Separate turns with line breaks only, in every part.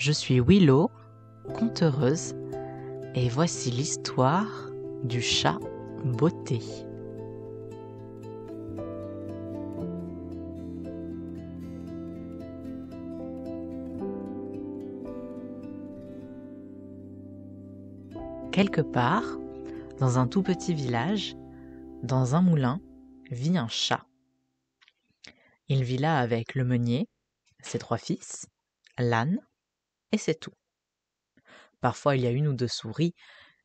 je suis Willow, conteuse, et voici l'histoire du chat Beauté. Quelque part, dans un tout petit village, dans un moulin, vit un chat. Il vit là avec le meunier, ses 3 fils, l'âne, et c'est tout. Parfois il y a 1 ou 2 souris,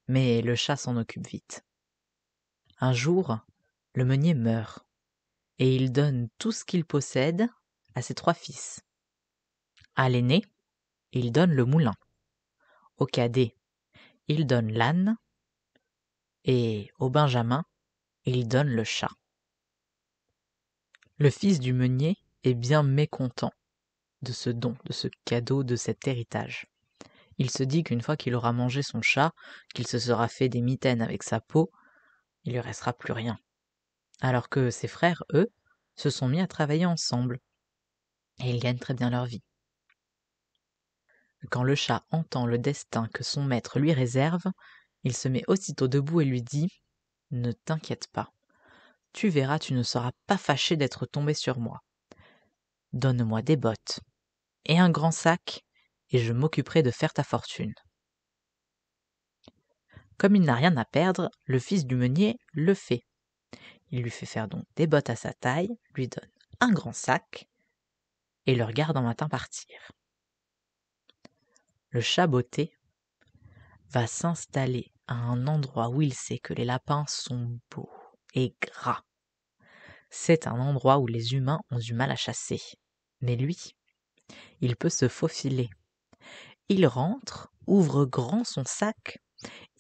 mais le chat s'en occupe vite. Un jour, le meunier meurt, et il donne tout ce qu'il possède à ses 3 fils. À l'aîné, il donne le moulin. Au cadet, il donne l'âne, et au benjamin, il donne le chat. Le fils du meunier est bien mécontent de ce don, de ce cadeau, de cet héritage. Il se dit qu'une fois qu'il aura mangé son chat, qu'il se sera fait des mitaines avec sa peau, il lui restera plus rien. Alors que ses frères, eux, se sont mis à travailler ensemble, et ils gagnent très bien leur vie. Quand le chat entend le destin que son maître lui réserve, il se met aussitôt debout et lui dit « Ne t'inquiète pas, tu verras, tu ne seras pas fâché d'être tombé sur moi. Donne-moi des bottes et un grand sac, et je m'occuperai de faire ta fortune. » Comme il n'a rien à perdre, le fils du meunier le fait. Il lui fait faire donc des bottes à sa taille, lui donne un grand sac, et le regarde un matin partir. Le chat Beauté va s'installer à un endroit où il sait que les lapins sont beaux et gras. C'est un endroit où les humains ont du mal à chasser. Mais lui, il peut se faufiler. Il rentre, ouvre grand son sac,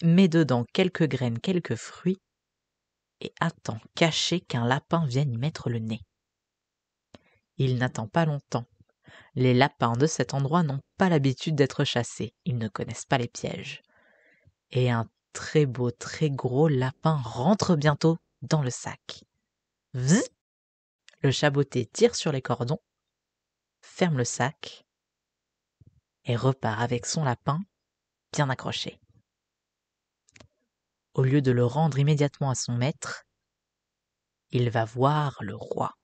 met dedans quelques graines, quelques fruits, et attend caché qu'un lapin vienne y mettre le nez. Il n'attend pas longtemps. Les lapins de cet endroit n'ont pas l'habitude d'être chassés, ils ne connaissent pas les pièges. Et un très beau, très gros lapin rentre bientôt dans le sac. Vzz! Le chat Beauté tire sur les cordons, ferme le sac et repart avec son lapin bien accroché. Au lieu de le rendre immédiatement à son maître, il va voir le roi.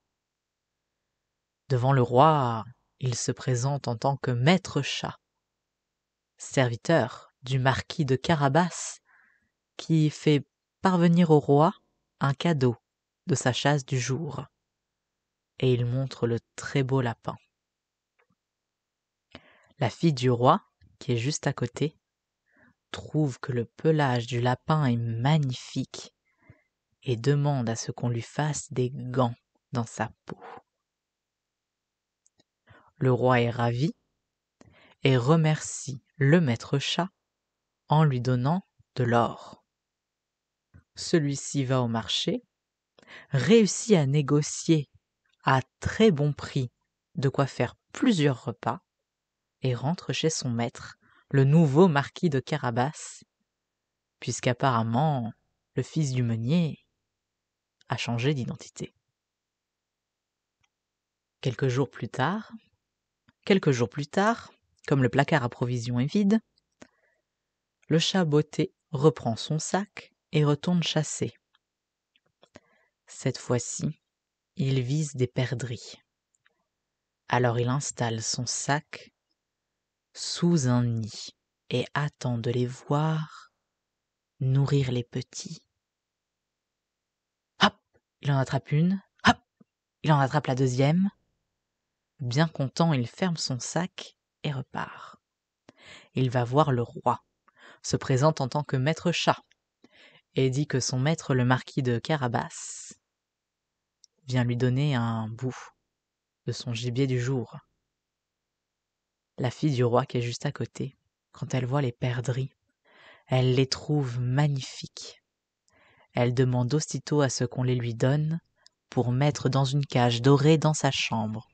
Devant le roi, il se présente en tant que maître chat, serviteur du marquis de Carabas, qui fait parvenir au roi un cadeau de sa chasse du jour. Et il montre le très beau lapin. La fille du roi, qui est juste à côté, trouve que le pelage du lapin est magnifique et demande à ce qu'on lui fasse des gants dans sa peau. Le roi est ravi et remercie le maître chat en lui donnant de l'or. Celui-ci va au marché, réussit à négocier à très bon prix de quoi faire plusieurs repas et rentre chez son maître, le nouveau marquis de Carabas, puisqu'apparemment le fils du meunier a changé d'identité. Quelques jours plus tard, comme le placard à provisions est vide, le chat Beauté reprend son sac et retourne chasser. Cette fois-ci, il vise des perdrix. Alors il installe son sac sous un nid et attend de les voir nourrir les petits. Hop, il en attrape une, hop, il en attrape la deuxième. Bien content, il ferme son sac et repart. Il va voir le roi, se présente en tant que maître chat, et dit que son maître, le marquis de Carabas, vient lui donner un bout de son gibier du jour. La fille du roi qui est juste à côté, quand elle voit les perdrix, elle les trouve magnifiques. Elle demande aussitôt à ce qu'on les lui donne pour mettre dans une cage dorée dans sa chambre.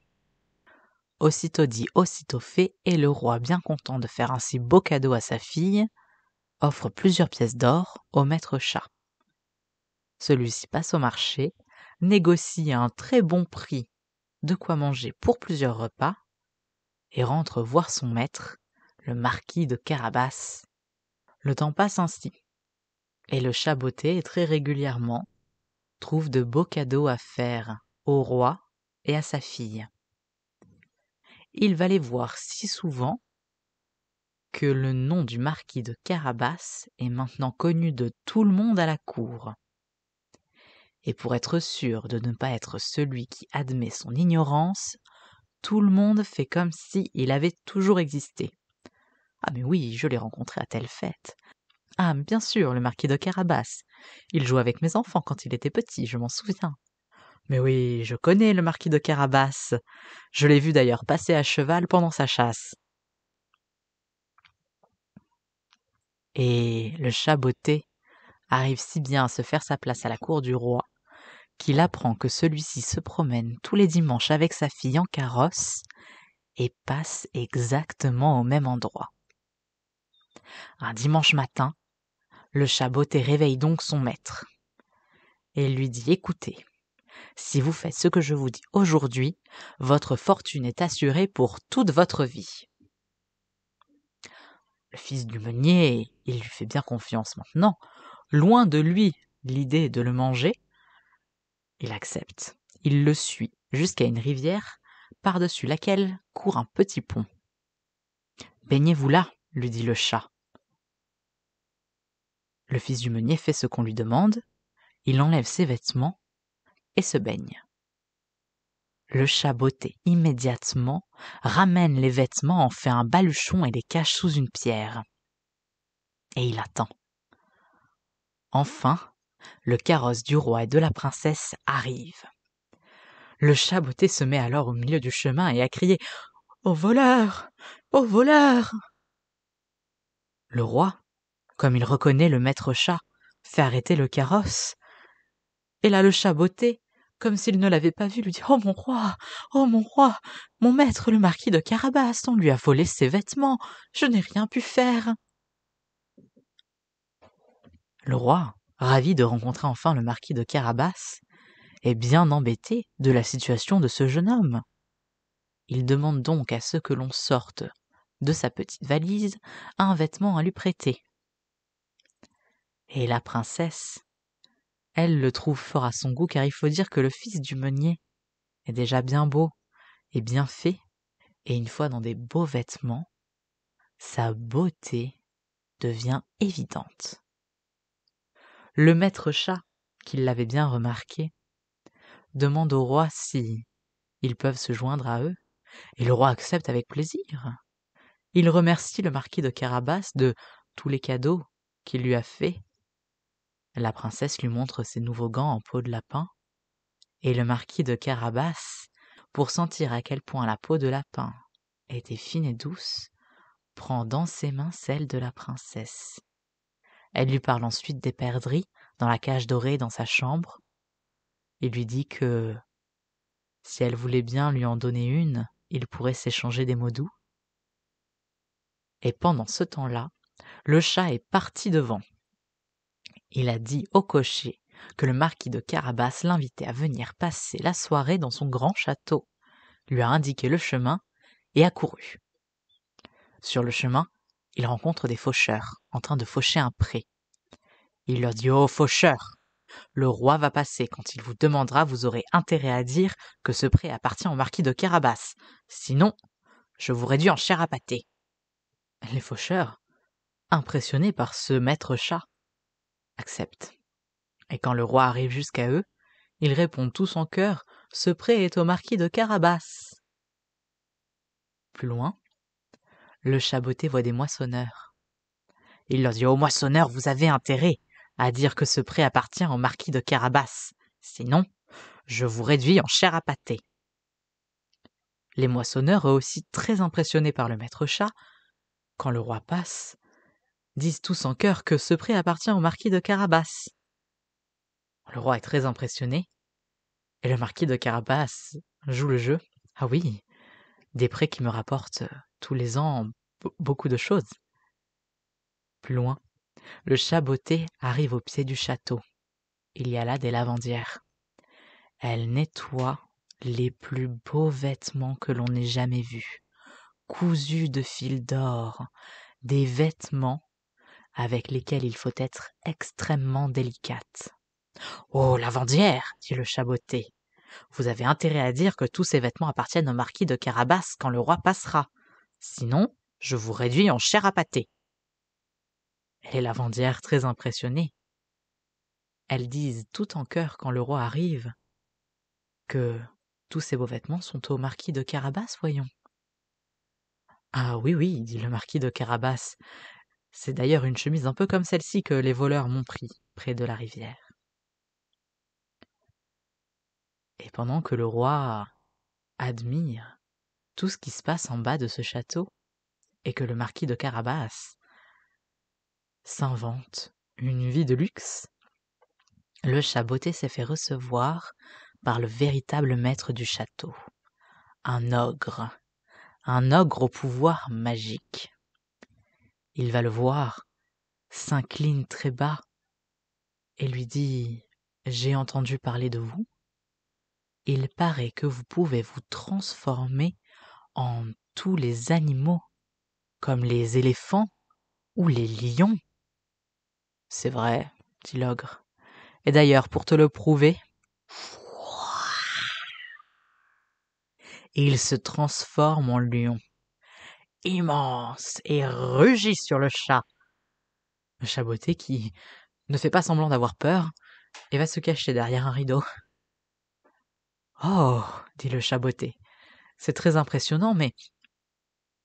Aussitôt dit, aussitôt fait, et le roi, bien content de faire un si beau cadeau à sa fille, offre plusieurs pièces d'or au maître chat. Celui-ci passe au marché, négocie à un très bon prix de quoi manger pour plusieurs repas, et rentre voir son maître, le marquis de Carabas. Le temps passe ainsi, et le chat botté, très régulièrement, trouve de beaux cadeaux à faire au roi et à sa fille. Il va les voir si souvent que le nom du marquis de Carabas est maintenant connu de tout le monde à la cour. Et pour être sûr de ne pas être celui qui admet son ignorance, tout le monde fait comme si il avait toujours existé. Ah mais oui, je l'ai rencontré à telle fête. Ah, bien sûr, le marquis de Carabas. Il jouait avec mes enfants quand il était petit, je m'en souviens. Mais oui, je connais le marquis de Carabas. Je l'ai vu d'ailleurs passer à cheval pendant sa chasse. Et le chat botté arrive si bien à se faire sa place à la cour du roi qu'il apprend que celui-ci se promène tous les dimanches avec sa fille en carrosse et passe exactement au même endroit. Un dimanche matin, le chat botté réveille donc son maître et lui dit « Écoutez, si vous faites ce que je vous dis aujourd'hui, votre fortune est assurée pour toute votre vie. » Le fils du meunier, il lui fait bien confiance maintenant. Loin de lui l'idée de le manger, il accepte. Il le suit jusqu'à une rivière par-dessus laquelle court un petit pont. « Baignez-vous là, lui dit le chat. Le fils du meunier fait ce qu'on lui demande, il enlève ses vêtements et se baigne. Le chat botté immédiatement ramène les vêtements, en fait un baluchon et les cache sous une pierre. Et il attend. Enfin, le carrosse du roi et de la princesse arrive. Le chat botté se met alors au milieu du chemin et a crié « Au voleur! Au voleur !» Le roi, comme il reconnaît le maître chat, fait arrêter le carrosse. Et là le chat botté, comme s'il ne l'avait pas vu, lui dit « Oh mon roi! Oh mon roi! Mon maître le marquis de Carabas, on lui a volé ses vêtements, je n'ai rien pu faire. » Le roi, ravi de rencontrer enfin le marquis de Carabas, est bien embêté de la situation de ce jeune homme. Il demande donc à ce que l'on sorte de sa petite valise un vêtement à lui prêter. Et la princesse, elle le trouve fort à son goût, car il faut dire que le fils du meunier est déjà bien beau et bien fait, et une fois dans des beaux vêtements, sa beauté devient évidente. Le maître chat, qui l'avait bien remarqué, demande au roi si ils peuvent se joindre à eux, et le roi accepte avec plaisir. Il remercie le marquis de Carabas de tous les cadeaux qu'il lui a faits. La princesse lui montre ses nouveaux gants en peau de lapin, et le marquis de Carabas, pour sentir à quel point la peau de lapin était fine et douce, prend dans ses mains celle de la princesse. Elle lui parle ensuite des perdrix dans la cage dorée dans sa chambre. Il lui dit que si elle voulait bien lui en donner une, il pourrait s'échanger des mots doux. Et pendant ce temps-là, le chat est parti devant. Il a dit au cocher que le marquis de Carabas l'invitait à venir passer la soirée dans son grand château, lui a indiqué le chemin et a couru. Sur le chemin, il rencontre des faucheurs en train de faucher un pré. Il leur dit « Oh, faucheurs, le roi va passer. Quand il vous demandera, vous aurez intérêt à dire que ce pré appartient au marquis de Carabas. Sinon, je vous réduis en chair à pâté. » Les faucheurs, impressionnés par ce maître chat, acceptent. Et quand le roi arrive jusqu'à eux, ils répondent tous en chœur « Ce pré est au marquis de Carabas. » Plus loin, le chat botté voit des moissonneurs. Il leur dit « Ô moissonneurs, vous avez intérêt à dire que ce pré appartient au marquis de Carabas. Sinon, je vous réduis en chair à pâté. » Les moissonneurs, eux aussi très impressionnés par le maître chat, quand le roi passe, disent tous en chœur que ce pré appartient au marquis de Carabas. Le roi est très impressionné, et le marquis de Carabas joue le jeu. « Ah oui, des prés qui me rapportent tous les ans beaucoup de choses. » Plus loin, le chat botté arrive au pied du château. Il y a là des lavandières. Elles nettoient les plus beaux vêtements que l'on ait jamais vus. cousus de fil d'or, des vêtements avec lesquels il faut être extrêmement délicate. « Oh, lavandière !» dit le chat botté. « Vous avez intérêt à dire que tous ces vêtements appartiennent au marquis de Carabas quand le roi passera. Sinon, je vous réduis en chair à pâté. » Et les lavandières, très impressionnées, elles disent tout en chœur quand le roi arrive que tous ces beaux vêtements sont au marquis de Carabas, voyons. « Ah oui, oui, dit le marquis de Carabas. C'est d'ailleurs une chemise un peu comme celle-ci que les voleurs m'ont pris, près de la rivière. » Et pendant que le roi admire tout ce qui se passe en bas de ce château, et que le marquis de Carabas s'invente une vie de luxe, le chat botté s'est fait recevoir par le véritable maître du château, un ogre au pouvoir magique. Il va le voir, s'incline très bas et lui dit « J'ai entendu parler de vous. Il paraît que vous pouvez vous transformer en tous les animaux, comme les éléphants ou les lions. » « C'est vrai, dit l'ogre. Et d'ailleurs, pour te le prouver, il se transforme en lion, immense, et rugit sur le chat. Le chat botté qui ne fait pas semblant d'avoir peur et va se cacher derrière un rideau. « Oh, dit le chat botté, c'est très impressionnant, mais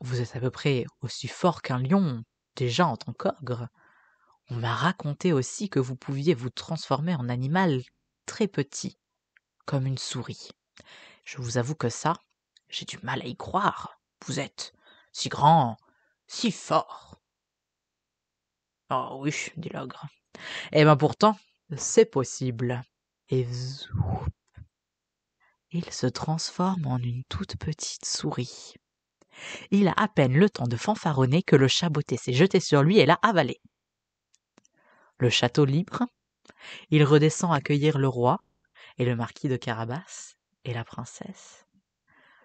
vous êtes à peu près aussi fort qu'un lion, déjà en tant qu'ogre. On m'a raconté aussi que vous pouviez vous transformer en animal très petit, comme une souris. Je vous avoue que ça, j'ai du mal à y croire. Vous êtes si grand, si fort. »« Oh oui, dit l'ogre. Eh bien pourtant, c'est possible. » Et zou, il se transforme en une toute petite souris. Il a à peine le temps de fanfaronner que le chat botté s'est jeté sur lui et l'a avalé. Le château libre, il redescend accueillir le roi et le marquis de Carabas et la princesse.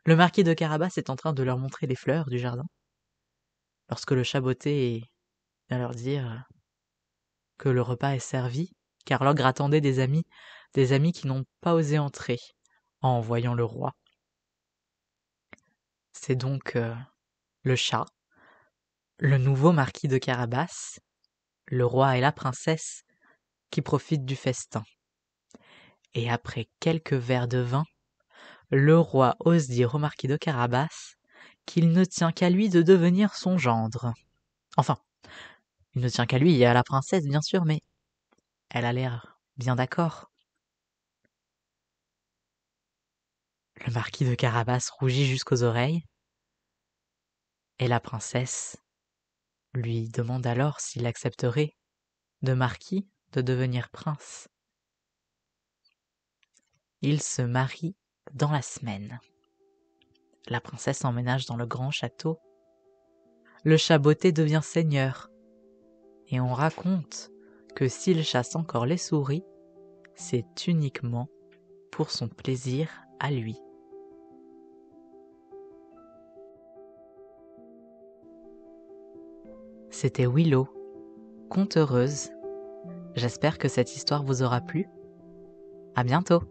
Le marquis de Carabas est en train de leur montrer les fleurs du jardin, lorsque le chat botté vient leur dire que le repas est servi, car l'ogre attendait des amis qui n'ont pas osé entrer en voyant le roi. C'est donc le chat, le nouveau marquis de Carabas, le roi et la princesse qui profitent du festin. Et après quelques verres de vin, le roi ose dire au marquis de Carabas qu'il ne tient qu'à lui de devenir son gendre. Enfin, il ne tient qu'à lui et à la princesse, bien sûr, mais elle a l'air bien d'accord. Le marquis de Carabas rougit jusqu'aux oreilles, et la princesse lui demande alors s'il accepterait de marquis de devenir prince. Ils se marient dans la semaine. La princesse emménage dans le grand château. Le chat botté devient seigneur. Et on raconte que s'il chasse encore les souris, c'est uniquement pour son plaisir à lui. C'était Willow, conte heureuse. J'espère que cette histoire vous aura plu. À bientôt!